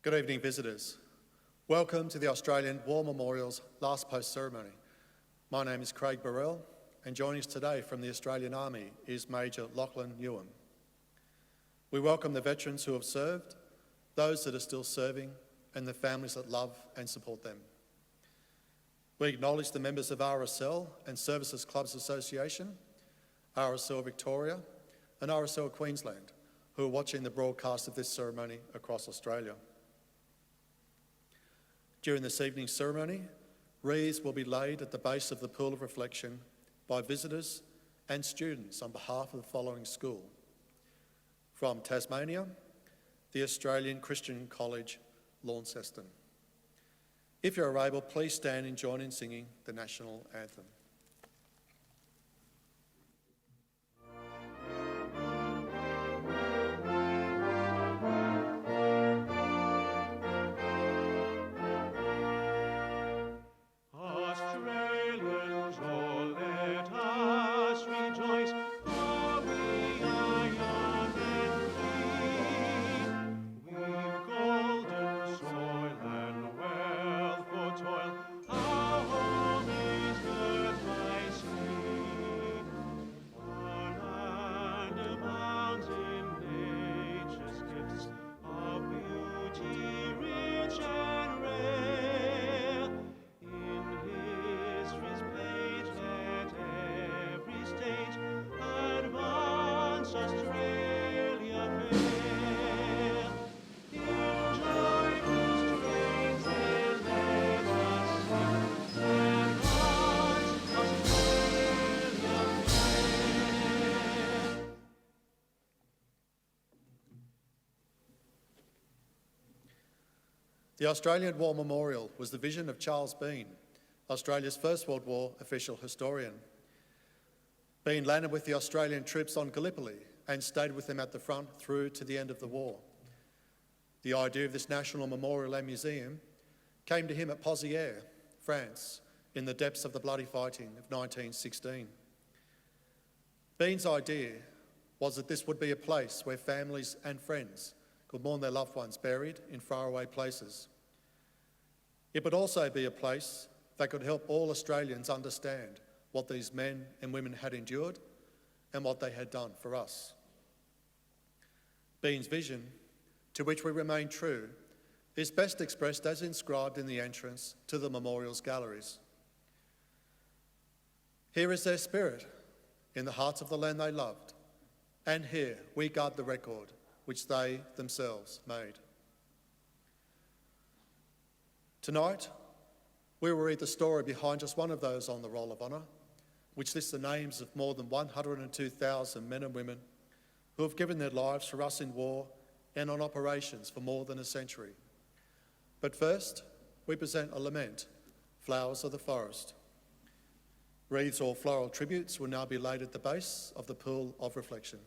Good evening, visitors. Welcome to the Australian War Memorial's last post ceremony. My name is Craig Burrell, and joining us today from the Australian Army is Major Lachlan Newham. We welcome the veterans who have served, those that are still serving, and the families that love and support them. We acknowledge the members of RSL and Services Clubs Association, RSL Victoria, and RSL Queensland, who are watching the broadcast of this ceremony across Australia. During this evening's ceremony, wreaths will be laid at the base of the Pool of Reflection by visitors and students on behalf of the following school. From Tasmania, the Australian Christian College, Launceston. If you're able, please stand and join in singing the national anthem. The Australian War Memorial was the vision of Charles Bean, Australia's First World War official historian. Bean landed with the Australian troops on Gallipoli and stayed with them at the front through to the end of the war. The idea of this national memorial and museum came to him at Pozières, France, in the depths of the bloody fighting of 1916. Bean's idea was that this would be a place where families and friends could mourn their loved ones buried in faraway places. It would also be a place that could help all Australians understand what these men and women had endured and what they had done for us. Bean's vision, to which we remain true, is best expressed as inscribed in the entrance to the memorial's galleries. Here is their spirit, in the hearts of the land they loved, and here we guard the record which they themselves made. Tonight, we will read the story behind just one of those on the Roll of Honour, which lists the names of more than 102,000 men and women who have given their lives for us in war and on operations for more than a century. But first, we present a lament, Flowers of the Forest. Wreaths or floral tributes will now be laid at the base of the Pool of Reflection.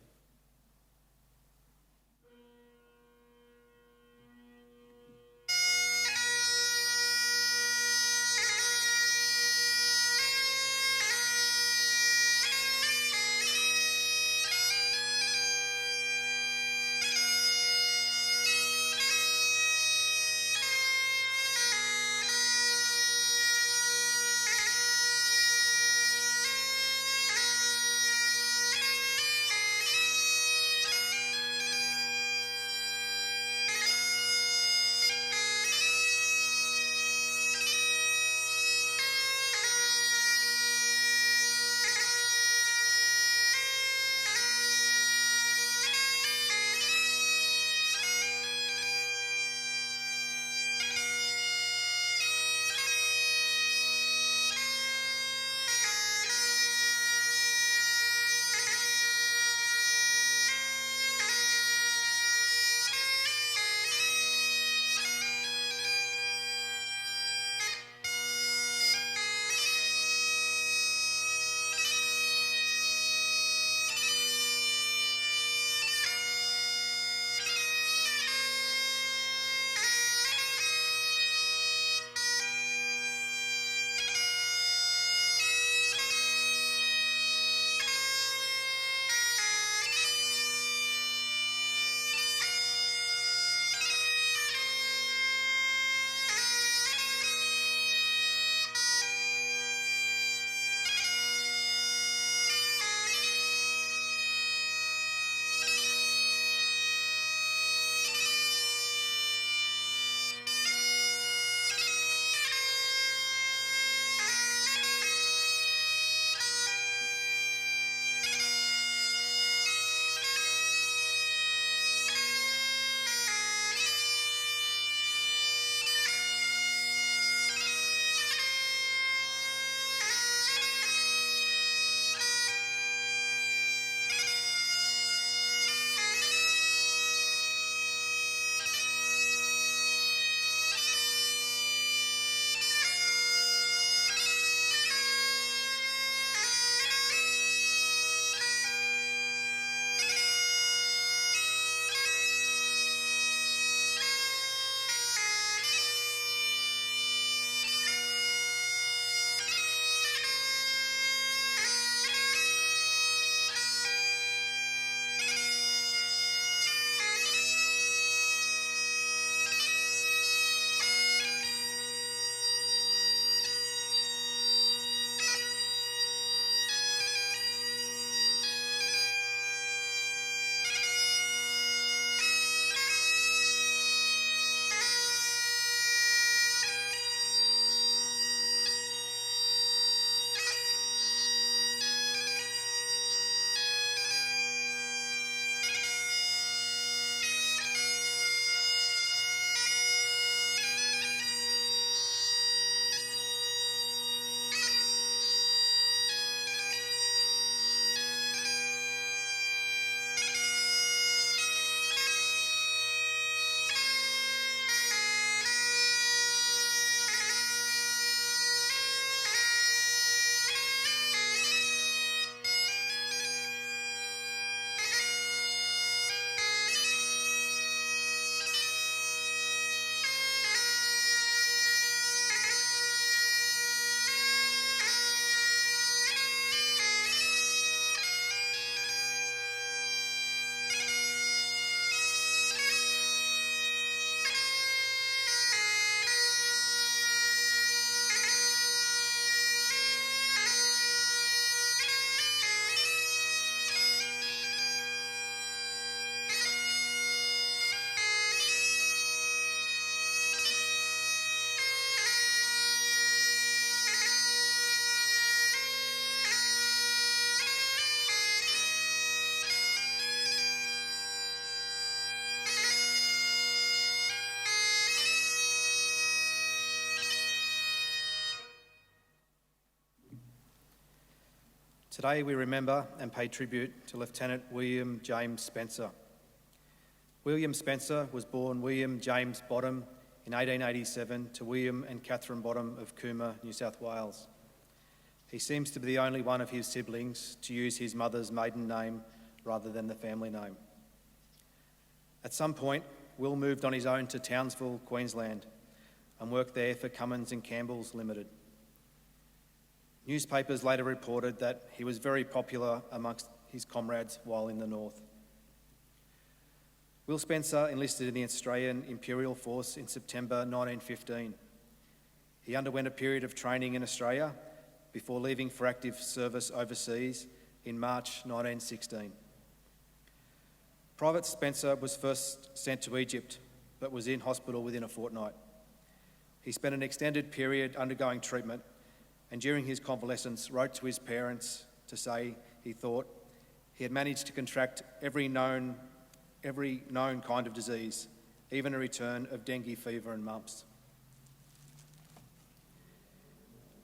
Today we remember and pay tribute to Lieutenant William James Spencer. William Spencer was born William James Bottom in 1887 to William and Catherine Bottom of Cooma, New South Wales. He seems to be the only one of his siblings to use his mother's maiden name rather than the family name. At some point, Will moved on his own to Townsville, Queensland, and worked there for Cummins and Campbell's Limited. Newspapers later reported that he was very popular amongst his comrades while in the north. Will Spencer enlisted in the Australian Imperial Force in September 1915. He underwent a period of training in Australia before leaving for active service overseas in March 1916. Private Spencer was first sent to Egypt, but was in hospital within a fortnight. He spent an extended period undergoing treatment, and during his convalescence wrote to his parents to say he thought he had managed to contract every known kind of disease, even a return of dengue fever and mumps.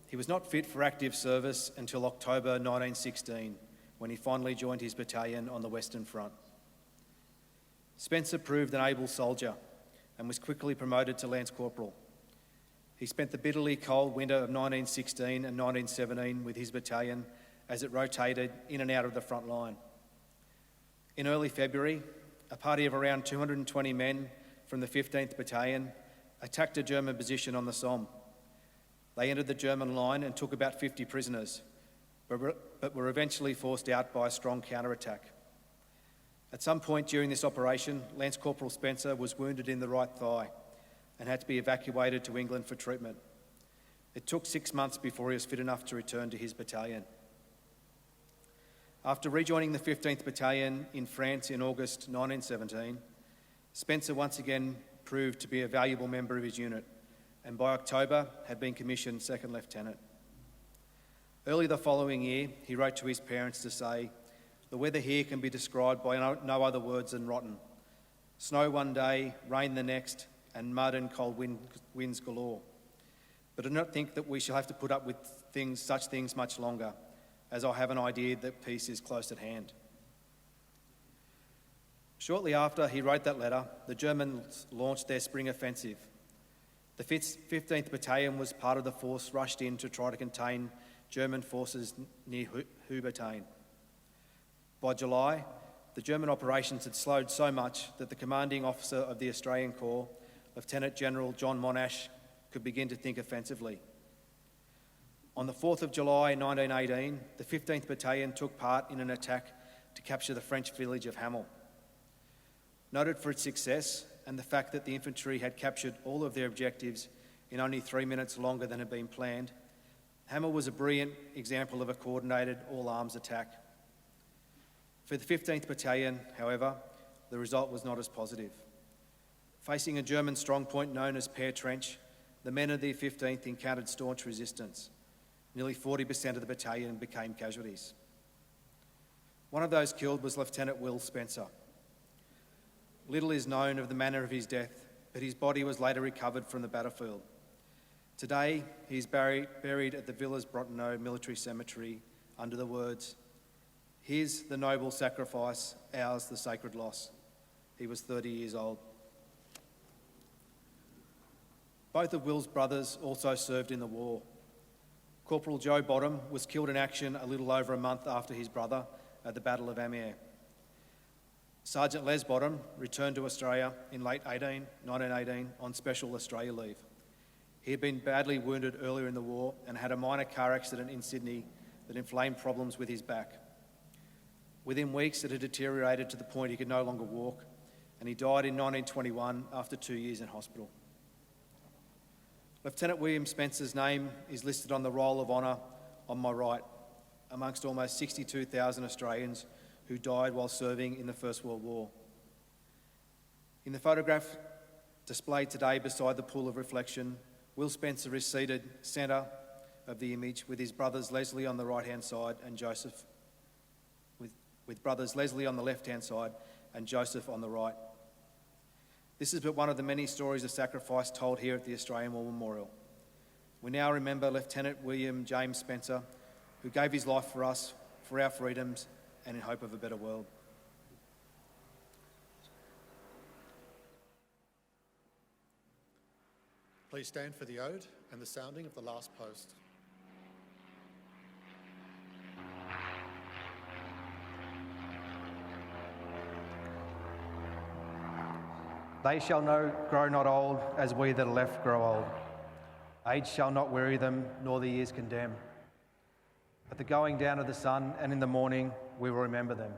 He was not fit for active service until October 1916, when he finally joined his battalion on the Western Front. Spencer proved an able soldier and was quickly promoted to Lance Corporal. He spent the bitterly cold winter of 1916 and 1917 with his battalion as it rotated in and out of the front line. In early February, a party of around 220 men from the 15th Battalion attacked a German position on the Somme. They entered the German line and took about 50 prisoners, but were eventually forced out by a strong counterattack. At some point during this operation, Lance Corporal Spencer was wounded in the right thigh and had to be evacuated to England for treatment. It took 6 months before he was fit enough to return to his battalion. After rejoining the 15th Battalion in France in August 1917, Spencer once again proved to be a valuable member of his unit, and by October had been commissioned second lieutenant. Early the following year, he wrote to his parents to say, "The weather here can be described by no other words than rotten. Snow one day, rain the next, and mud and cold winds galore. But I do not think that we shall have to put up with such things much longer, as I have an idea that peace is close at hand." Shortly after he wrote that letter, the Germans launched their spring offensive. The 15th Battalion was part of the force rushed in to try to contain German forces near Hubbertain. By July, the German operations had slowed so much that the commanding officer of the Australian Corps, Lieutenant General John Monash, could begin to think offensively. On the 4th of July 1918, the 15th Battalion took part in an attack to capture the French village of Hamel. Noted for its success and the fact that the infantry had captured all of their objectives in only 3 minutes longer than had been planned, Hamel was a brilliant example of a coordinated all-arms attack. For the 15th Battalion, however, the result was not as positive. Facing a German strongpoint known as Pear Trench, the men of the 15th encountered staunch resistance. Nearly 40% of the battalion became casualties. One of those killed was Lieutenant Will Spencer. Little is known of the manner of his death, but his body was later recovered from the battlefield. Today, he is buried at the Villers-Bretonneux Military Cemetery under the words, "His the noble sacrifice, ours the sacred loss." He was 30 years old. Both of Will's brothers also served in the war. Corporal Joe Bottom was killed in action a little over a month after his brother at the Battle of Amiens. Sergeant Les Bottom returned to Australia in late 1918 on special Australia leave. He had been badly wounded earlier in the war and had a minor car accident in Sydney that inflamed problems with his back. Within weeks, it had deteriorated to the point he could no longer walk, and he died in 1921 after 2 years in hospital. Lieutenant William Spencer's name is listed on the Roll of Honour on my right, amongst almost 62,000 Australians who died while serving in the First World War. In the photograph displayed today beside the pool of reflection, Will Spencer is seated centre of the image with his brothers Leslie on the right-hand side and Joseph, with brothers Leslie on the left-hand side and Joseph on the right. This is but one of the many stories of sacrifice told here at the Australian War Memorial. We now remember Lieutenant William James Spencer, who gave his life for us for our freedoms and in hope of a better world. Please stand for the ode and the sounding of the last post. They shall grow not old, as we that are left grow old. Age shall not weary them, nor the years condemn. At the going down of the sun and in the morning, we will remember them.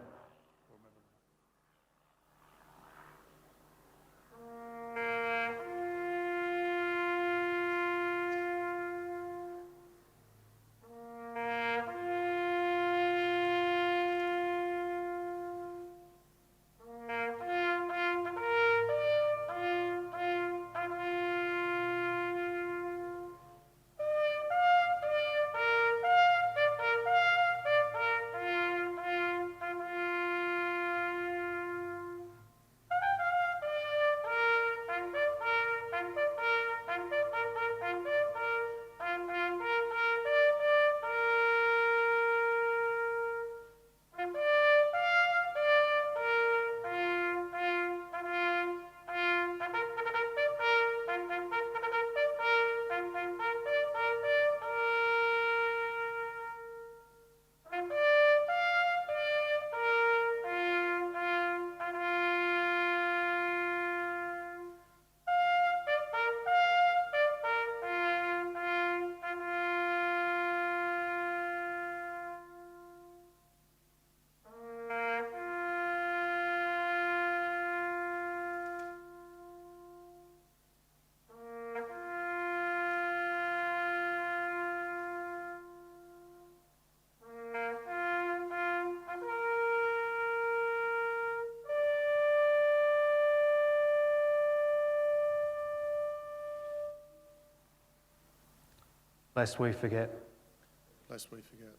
Lest we forget. Lest we forget.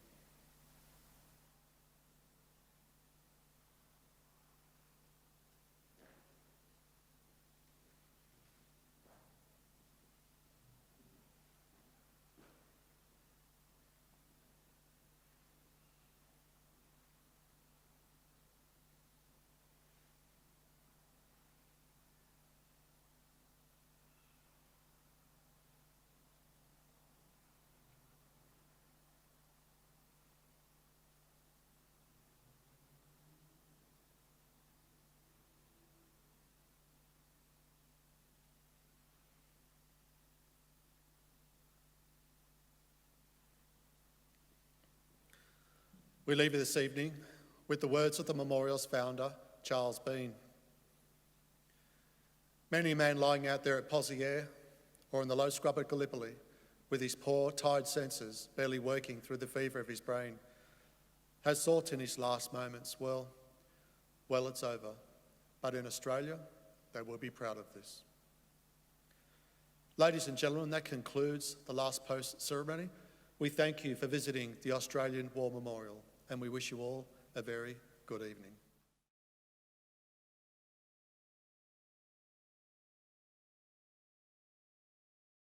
We leave you this evening with the words of the memorial's founder, Charles Bean. Many a man lying out there at Pozières or in the low scrub at Gallipoli with his poor, tired senses barely working through the fever of his brain has thought in his last moments, well, it's over. But in Australia, they will be proud of this. Ladies and gentlemen, that concludes the last post ceremony. We thank you for visiting the Australian War Memorial, and we wish you all a very good evening.